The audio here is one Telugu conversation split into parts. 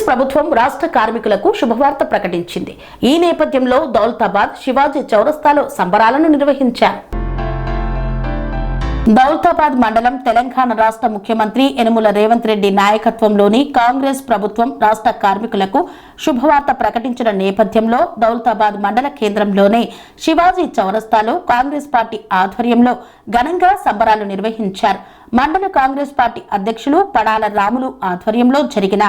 ప్రభుత్వం రాష్ట్ర కార్మికులకు శుభవార్త ప్రకటించింది. ఈ నేపథ్యంలో దౌలతాబాద్ శివాజీ చౌరస్తాలో సంబరాలను నిర్వహించారు. దౌలతాబాద్ మండలం తెలంగాణ రాష్ట్ర ముఖ్యమంత్రి యనుమల రేవంత్ రెడ్డి నాయకత్వంలోని కాంగ్రెస్ ప్రభుత్వం రాష్ట్ర కార్మికులకు శుభవార్త ప్రకటించిన నేపథ్యంలో దౌలతాబాద్ మండల కేంద్రంలోని శివాజీ చౌరస్తాలో కాంగ్రెస్ పార్టీ ఆధ్వర్యంలో ఘనంగా సంబరాలు నిర్వహించారు. మండల కాంగ్రెస్ పార్టీ అధ్యక్షులు పడాల రాములు ఆధ్వర్యంలో జరిగిన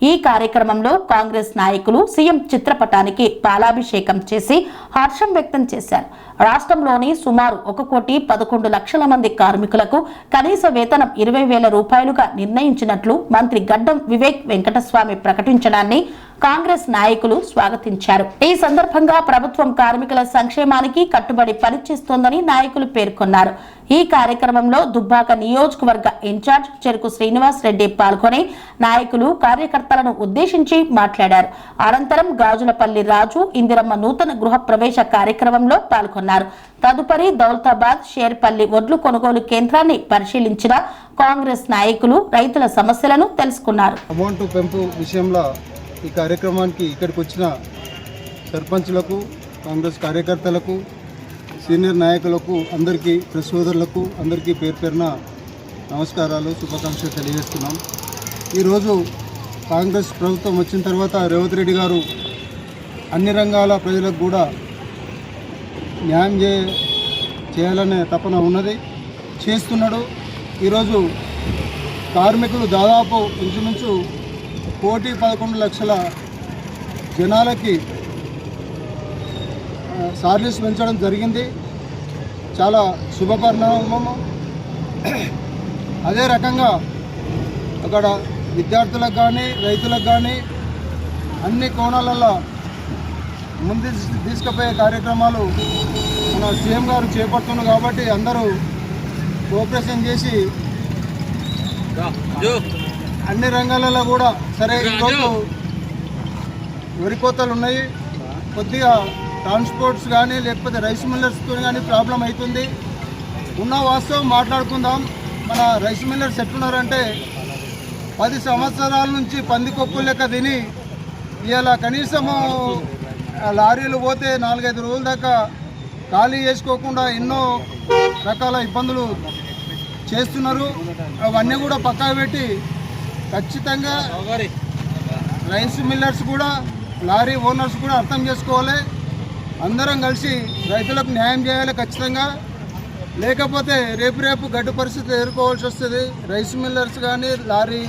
ఈ కార్యక్రమంలో కాంగ్రెస్ నాయకులు సీఎం చిత్రపటానికి పాలాభిషేకం చేసి హర్షం వ్యక్తం చేశారు. రాష్ట్రంలోని సుమారు 1,11,00,000 మంది కార్మికులకు కనీస వేతనం 20,000 రూపాయలుగా నిర్ణయించినట్లు మంత్రి గడ్డం వివేక్ వెంకటస్వామి ప్రకటించడాన్ని కాంగ్రెస్ నాయకులు స్వాగతించారు. ఈ సందర్భంగా ప్రభుత్వం కార్మికుల సంక్షేమానికి కట్టుబడి పనిచేస్తోందని నాయకులు పేర్కొన్నారు. ఈ కార్యక్రమంలో దుబ్బాక నియోజకవర్గ ఇన్ఛార్జ్ చెరుకు శ్రీనివాస్ రెడ్డి పాల్గొని నాయకులు కార్యకర్తలను ఉద్దేశించి మాట్లాడారు. అనంతరం గాజులపల్లి రాజు ఇందిరమ్మ నూతన గృహ ప్రవేశ కార్యక్రమంలో పాల్గొన్నారు. తదుపరి దౌలతాబాద్ షేర్పల్లి వడ్లు కొనుగోలు కేంద్రాన్ని పరిశీలించిన కాంగ్రెస్ నాయకులు రైతుల సమస్యలను తెలుసుకున్నారు. అమౌంట్ పెంపు విషయంలో ఈ కార్యక్రమానికి ఇక్కడికి వచ్చిన సర్పంచ్లకు, కాంగ్రెస్ కార్యకర్తలకు, సీనియర్ నాయకులకు, అందరికీ ప్రెస్ సోదరులకు అందరికీ పేరు పేరున నమస్కారాలు, శుభాకాంక్షలు తెలియజేస్తున్నాం. ఈరోజు కాంగ్రెస్ ప్రభుత్వం వచ్చిన తర్వాత రేవంత్ రెడ్డి గారు అన్ని రంగాల ప్రజలకు కూడా న్యాయం చేయాలనే తపన ఉన్నది, చేస్తున్నాడు. ఈరోజు కార్మికులు దాదాపు ఇంచుమించు 1,11,00,000 జనాలకి సాలరీస్ పెంచడం జరిగింది. చాలా శుభపరిణామము. అదే రకంగా అక్కడ విద్యార్థులకు కానీ రైతులకు కానీ అన్ని కోణాలలో ముందు తీసుకుపోయే కార్యక్రమాలు మన సీఎం గారు చేపడుతున్నారు. కాబట్టి అందరూ కోఆపరేషన్ చేసి అన్ని రంగాలలో కూడా సరే. ఈరోజు వరి కోతలు ఉన్నాయి, కొద్దిగా ట్రాన్స్పోర్ట్స్ కానీ లేకపోతే రైస్ మిల్లర్స్తో కానీ ప్రాబ్లం అవుతుంది. ఉన్న వాస్తవం మాట్లాడుకుందాం. మన రైస్ మిల్లర్స్ ఎట్లున్నారంటే 10 సంవత్సరాల నుంచి పందికొక్కు లెక్క తిని ఇవాళ కనీసము లారీలు పోతే 4-5 రోజుల దాకా ఖాళీ చేసుకోకుండా ఎన్నో రకాల ఇబ్బందులు చేస్తున్నారు. అవన్నీ కూడా పక్కకు పెట్టి ఖచ్చితంగా రైస్ మిల్లర్స్ కూడా, లారీ ఓనర్స్ కూడా అర్థం చేసుకోవాలి. అందరం కలిసి రైతులకు న్యాయం చేయాలి ఖచ్చితంగా. లేకపోతే రేపు గడ్డు పరిస్థితి ఎదుర్కోవాల్సి వస్తుంది. రైస్ మిల్లర్స్ కానీ లారీ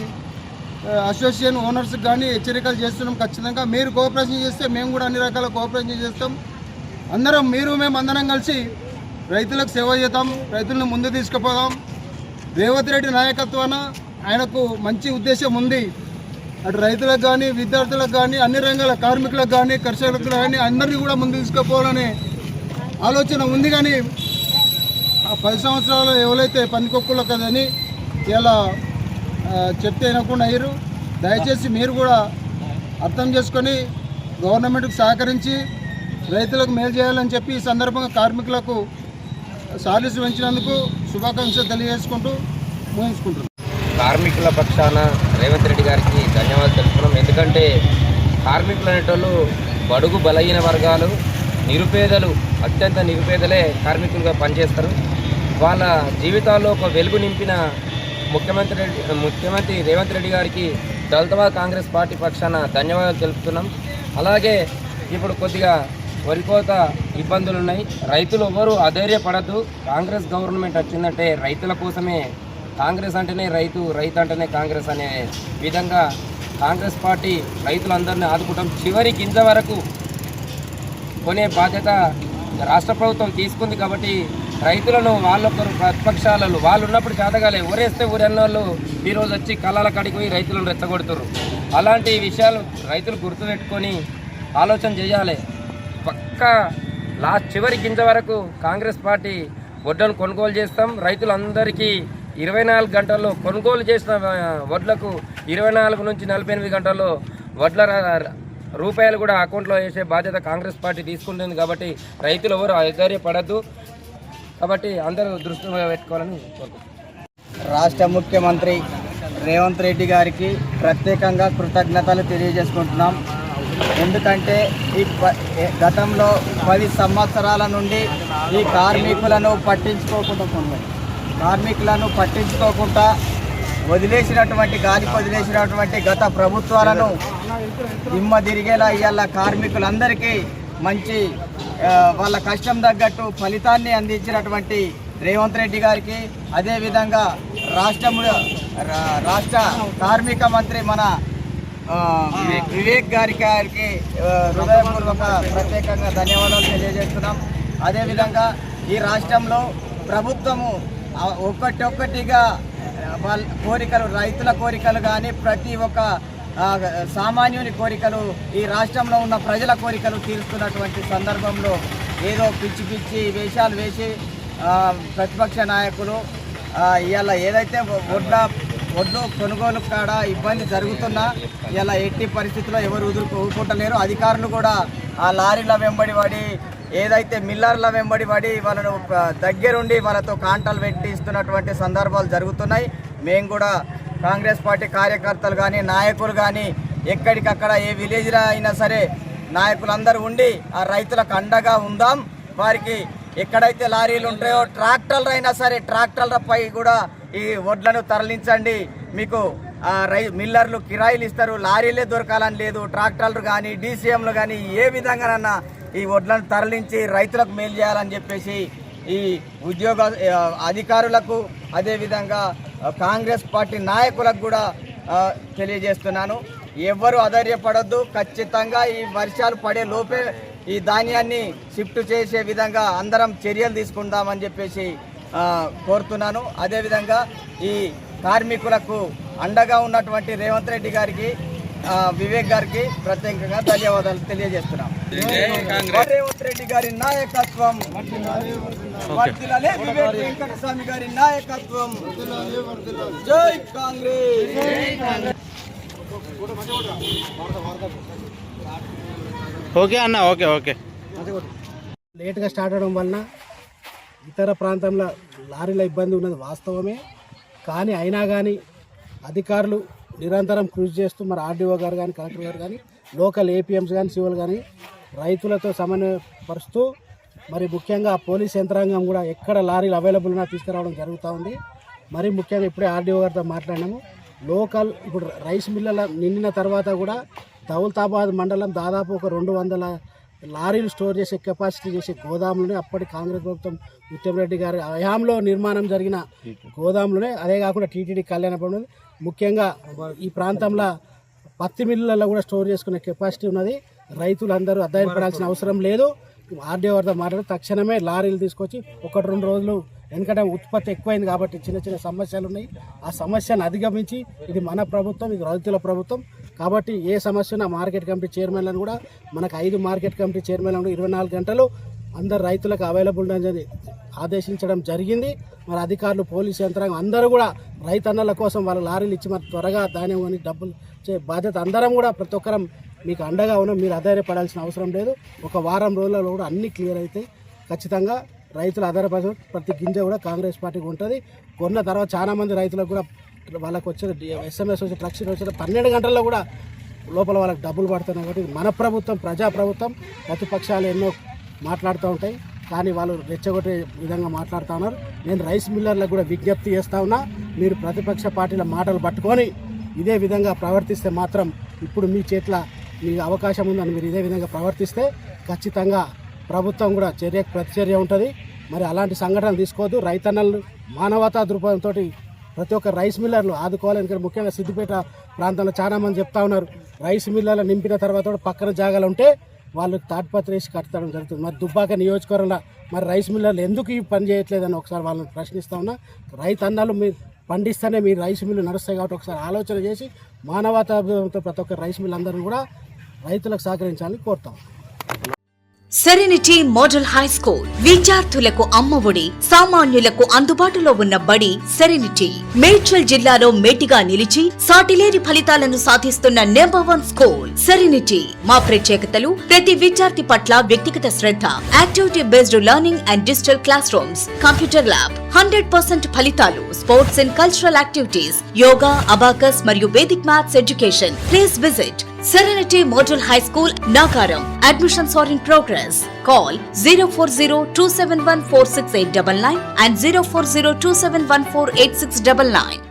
అసోసియేషన్ ఓనర్స్కి కానీ హెచ్చరికలు చేస్తున్నాం. ఖచ్చితంగా మీరు కోఆపరేషన్ చేస్తే మేము కూడా అన్ని రకాల కోఆపరేషన్ చేస్తాం. అందరం మేము అందరం కలిసి రైతులకు సేవ చేద్దాం, రైతులను ముందు తీసుకుపోదాం. రేవంత్ రెడ్డి నాయకత్వాన ఆయనకు మంచి ఉద్దేశం ఉంది. అటు రైతులకు కానీ, విద్యార్థులకు కానీ, అన్ని రంగాల కార్మికులకు కానీ, కర్షకులకు కానీ అందరినీ కూడా ముందు తీసుకుపోవాలనే ఆలోచన ఉంది. కానీ ఆ 10 సంవత్సరాలు ఎవరైతే పందికొక్కులు కదని ఇలా చెప్తే వినకుండా అయ్యారు. దయచేసి మీరు కూడా అర్థం చేసుకొని గవర్నమెంట్కి సహకరించి రైతులకు మేలు చేయాలని చెప్పి ఈ సందర్భంగా కార్మికులకు సాలరీస్ పెంచినందుకు శుభాకాంక్షలు తెలియజేసుకుంటూ ముగించుకుంటున్నాం. కార్మికుల పక్షాన రేవంత్ రెడ్డి గారికి ధన్యవాదాలు తెలుపుతున్నాం. ఎందుకంటే కార్మికులు అనేటోళ్ళు బడుగు బలహీన వర్గాలు, నిరుపేదలు, అత్యంత నిరుపేదలే కార్మికులుగా పనిచేస్తారు. వాళ్ళ జీవితాల్లో ఒక వెలుగు నింపిన ముఖ్యమంత్రి రేవంత్ రెడ్డి గారికి దౌలతాబాద్ కాంగ్రెస్ పార్టీ పక్షాన ధన్యవాదాలు తెలుపుతున్నాం. అలాగే ఇప్పుడు కొద్దిగా వరికోత ఇబ్బందులు ఉన్నాయి. రైతులు ఎవరు అధైర్యపడద్దు. కాంగ్రెస్ గవర్నమెంట్ వచ్చిందంటే రైతుల కోసమే. కాంగ్రెస్ అంటేనే రైతు, రైతు అంటేనే కాంగ్రెస్ అనే విధంగా కాంగ్రెస్ పార్టీ రైతులందరినీ ఆదుకుంటాం. చివరి గింజ వరకు కొనే బాధ్యత రాష్ట్ర ప్రభుత్వం తీసుకుంది. కాబట్టి రైతులను వాళ్ళొక్కరు ప్రతిపక్షాలలో వాళ్ళు ఉన్నప్పుడు చేతగాలే ఊరేస్తే ఊరన్నోళ్ళు ఈరోజు వచ్చి కళ్ళాల కాడికి పోయి రైతులను రెచ్చగొడుతున్నారు. అలాంటి విషయాలు రైతులు గుర్తుపెట్టుకొని ఆలోచన చేయాలి. పక్కా చివరి గింజ వరకు కాంగ్రెస్ పార్టీ వడ్లను కొనుగోలు చేస్తాం. రైతులందరికీ 24 గంటల్లో కొనుగోలు చేసిన వడ్లకు 24 నుంచి 48 గంటల్లో వడ్ల రూపాయలు కూడా అకౌంట్లో వేసే బాధ్యత కాంగ్రెస్ పార్టీ తీసుకుంటుంది. కాబట్టి రైతులు ఎవరు అధైర్యపడద్దు. కాబట్టి అందరూ దృష్టి పెట్టుకోవాలని కోరుకుంటున్నాను. రాష్ట్ర ముఖ్యమంత్రి రేవంత్ రెడ్డి గారికి ప్రత్యేకంగా కృతజ్ఞతలు తెలియజేసుకుంటున్నాం. ఎందుకంటే గతంలో 10 సంవత్సరాల నుండి ఈ కార్మికులను పట్టించుకోకుండా వదిలేసినటువంటి గత ప్రభుత్వాలను దిమ్మ తిరిగేలా ఇవాళ కార్మికులందరికీ మంచి వాళ్ళ కష్టం తగ్గట్టు ఫలితాన్ని అందించినటువంటి రేవంత్ రెడ్డి గారికి, అదేవిధంగా రాష్ట్ర కార్మిక మంత్రి మన వివేక్ గారికి హృదయపూర్వక ప్రత్యేకంగా ధన్యవాదాలు తెలియజేస్తున్నాం. అదేవిధంగా ఈ రాష్ట్రంలో ప్రభుత్వము ఒక్కటిగా వాళ్ళ కోరికలు, రైతుల కోరికలు కానీ ప్రతి ఒక్క సామాన్యుని కోరికలు, ఈ రాష్ట్రంలో ఉన్న ప్రజల కోరికలు తీరుస్తున్నటువంటి సందర్భంలో ఏదో పిచ్చి వేషాలు వేసి ప్రతిపక్ష నాయకులు ఇవాళ ఏదైతే ఒడ్లు కొనుగోలు కాడ ఇబ్బంది జరుగుతున్నా ఇలా ఎట్టి పరిస్థితుల్లో ఎవరు ఊరుకుంటలేరు. అధికారులు కూడా ఆ లారీల వెంబడి పడి, ఏదైతే మిల్లర్ల వెంబడి పడి వాళ్ళను దగ్గరుండి వాళ్ళతో కాంటాలు పెట్టిస్తున్నటువంటి సందర్భాలు జరుగుతున్నాయి. మేము కూడా కాంగ్రెస్ పార్టీ కార్యకర్తలు కానీ నాయకులు కానీ ఎక్కడికక్కడ ఏ విలేజ్లో అయినా సరే నాయకులందరూ ఉండి ఆ రైతులకు అండగా ఉందాం. వారికి ఎక్కడైతే లారీలు ఉంటాయో ట్రాక్టర్లు అయినా సరే ట్రాక్టర్లపై కూడా ఈ వడ్లను తరలించండి. మీకు మిల్లర్లు కిరాయిలు ఇస్తారు, లారీలే దొరకాలని లేదు. ట్రాక్టర్లు కానీ డీసీఎంలు కానీ ఏ విధంగానన్నా ఈ వడ్లను తరలించి రైతులకు మేలు చేయాలని చెప్పేసి ఈ ఉద్యోగ అధికారులకు, అదేవిధంగా కాంగ్రెస్ పార్టీ నాయకులకు కూడా తెలియజేస్తున్నాను. ఎవ్వరూ అధైర్యపడొద్దు. ఖచ్చితంగా ఈ వర్షాలు పడే లోపే ఈ ధాన్యాన్ని షిఫ్ట్ చేసే విధంగా అందరం చర్యలు తీసుకుందామని చెప్పేసి కోరుతున్నాను. అదేవిధంగా ఈ కార్మికులకు అండగా ఉన్నటువంటి రేవంత్ రెడ్డి గారికి, వివేక్ గారికి ప్రత్యేకంగా ధన్యవాదాలు తెలియజేస్తున్నాం. రేవంత్ రెడ్డి గారి నాయకత్వం వర్ధిల్లాలి, వివేక్ వెంకటస్వామి గారి నాయకత్వం. జై కాంగ్రెస్. ఓకే అన్న, ఓకే. లేట్గా స్టార్ట్ అవడం వలన ఇతర ప్రాంతంలో లారీల ఇబ్బంది ఉన్నది వాస్తవమే. కానీ అయినా కానీ అధికారులు నిరంతరం కృషి చేస్తూ మరి ఆర్డీఓ గారు కానీ కలెక్టర్ గారు కానీ లోకల్ ఏపీఎంస్ కానీ సిఓలు కానీ రైతులతో సమన్వయపరుస్తూ మరి ముఖ్యంగా పోలీస్ యంత్రాంగం కూడా ఎక్కడ లారీలు అవైలబుల్ ఉన్నా తీసుకురావడం జరుగుతూ ఉంది. మరి ముఖ్యంగా ఇప్పుడే ఆర్డీఓ గారితో మాట్లాడినాము. లోకల్ ఇప్పుడు రైస్ మిల్లల నిండిన తర్వాత కూడా దౌలతాబాద్ మండలం దాదాపు ఒక 200 లారీలు స్టోర్ చేసే కెపాసిటీ చేసే గోదాములనే అప్పటి కాంగ్రెస్ ప్రభుత్వం ఉత్తమరెడ్డి గారి హయాంలో నిర్మాణం జరిగిన గోదాములనే, అదే కాకుండా టీటీడీ కళ్యాణపురం ముఖ్యంగా ఈ ప్రాంతంలో పత్తి మిల్లులలో కూడా స్టోర్ చేసుకునే కెపాసిటీ ఉన్నది. రైతులందరూ అధ్యయనపడాల్సిన అవసరం లేదు. ఆర్డీఓ గారితో మాట్లాడి తక్షణమే లారీలు తీసుకొచ్చి 1-2 రోజులు, ఎందుకంటే ఉత్పత్తి ఎక్కువైంది కాబట్టి చిన్న సమస్యలు ఉన్నాయి. ఆ సమస్యను అధిగమించి ఇది మన ప్రభుత్వం, ఇది రైతుల ప్రభుత్వం కాబట్టి ఏ సమస్య ఉన్నా మార్కెట్ కమిటీ చైర్మన్లను కూడా మనకు 5 మార్కెట్ కమిటీ చైర్మన్లను 24 గంటలు అందరు రైతులకు అవైలబుల్ అని ఆదేశించడం జరిగింది. మరి అధికారులు, పోలీసు యంత్రాంగం అందరూ కూడా రైతన్నల కోసం వాళ్ళ లారీలు ఇచ్చి మరి త్వరగా ధాన్యం కొని డబ్బులు చే బాధ్యత అందరం కూడా ప్రతి ఒక్కరం మీకు అండగా ఉన్నాం. మీరు అధైర్యపడాల్సిన అవసరం లేదు. ఒక వారం రోజులలో కూడా అన్నీ క్లియర్ అవుతాయి. ఖచ్చితంగా రైతులు ఆధారపడి ప్రతి గింజ కూడా కాంగ్రెస్ పార్టీకి ఉంటుంది. కొన్న తర్వాత చాలామంది రైతులకు కూడా వాళ్ళకు వచ్చే SMS వచ్చే ట్రక్షన్ వచ్చే 12 గంటల్లో కూడా లోపల వాళ్ళకి డబ్బులు పడుతున్నాయి. కాబట్టి మన ప్రభుత్వం ప్రజాప్రభుత్వం. ప్రతిపక్షాలు ఎన్నో మాట్లాడుతూ ఉంటాయి కానీ వాళ్ళు రెచ్చగొట్టే విధంగా మాట్లాడుతూ ఉన్నారు. నేను రైస్ మిల్లర్లకు కూడా విజ్ఞప్తి చేస్తూ ఉన్నా, మీరు ప్రతిపక్ష పార్టీల మాటలు పట్టుకొని ఇదే విధంగా ప్రవర్తిస్తే మాత్రం ఇప్పుడు మీ చేతిలో మీకు అవకాశం ఉందని మీరు ఇదే విధంగా ప్రవర్తిస్తే ఖచ్చితంగా ప్రభుత్వం కూడా ప్రతిచర్య ఉంటుంది. మరి అలాంటి సంఘటనలు తీసుకోవద్దు. రైతన్నలు మానవతా దృక్పథంతో ప్రతి ఒక్క రైస్ మిల్లర్లు ఆదుకోవాలి. ఎందుకంటే ముఖ్యంగా సిద్దిపేట ప్రాంతంలో చాలామంది చెప్తా ఉన్నారు, రైస్ మిల్లర్లు నింపిన తర్వాత కూడా పక్కన జాగాలు ఉంటే వాళ్ళు తాటిపత్రి వేసి కట్టడం జరుగుతుంది. మరి దుబ్బాక నియోజకవర్గంలో మరి రైస్ మిల్లర్లు ఎందుకు ఈ పని చేయట్లేదని ఒకసారి వాళ్ళని ప్రశ్నిస్తా ఉన్నా. రైతన్నలు మీరు పండిస్తేనే మీరు రైస్ మిల్లు నడుస్తాయి కాబట్టి ఒకసారి ఆలోచన చేసి మానవతాతో ప్రతి ఒక్క రైస్ మిల్ అందరిని కూడా రైతులకు సహకరించాలని కోరుతాం. సెరెనిటీ మోడల్ హై స్కూల్ విద్యార్థులకు అమ్మఒడి, సామాన్యులకు అందుబాటులో ఉన్న బడి సెరెనిటీ. మేడ్చల్ జిల్లాలో మేటిగా నిలిచి సాటిలేని ఫలితాలను సాధిస్తున్న #1 స్కూల్ సెరెనిటీ. మా ప్రత్యేకతలు ప్రతి విద్యార్థి పట్ల వ్యక్తిగత శ్రద్ధ, activity based learning and digital classrooms, computer lab, 100% ఫలితాలు, sports and cultural activities, yoga, abacus మరియు Vedic maths education. Please visit Serenity Model High School, Nagaram. Admissions are in progress. Call 040-271-46899 and 040-271-48699.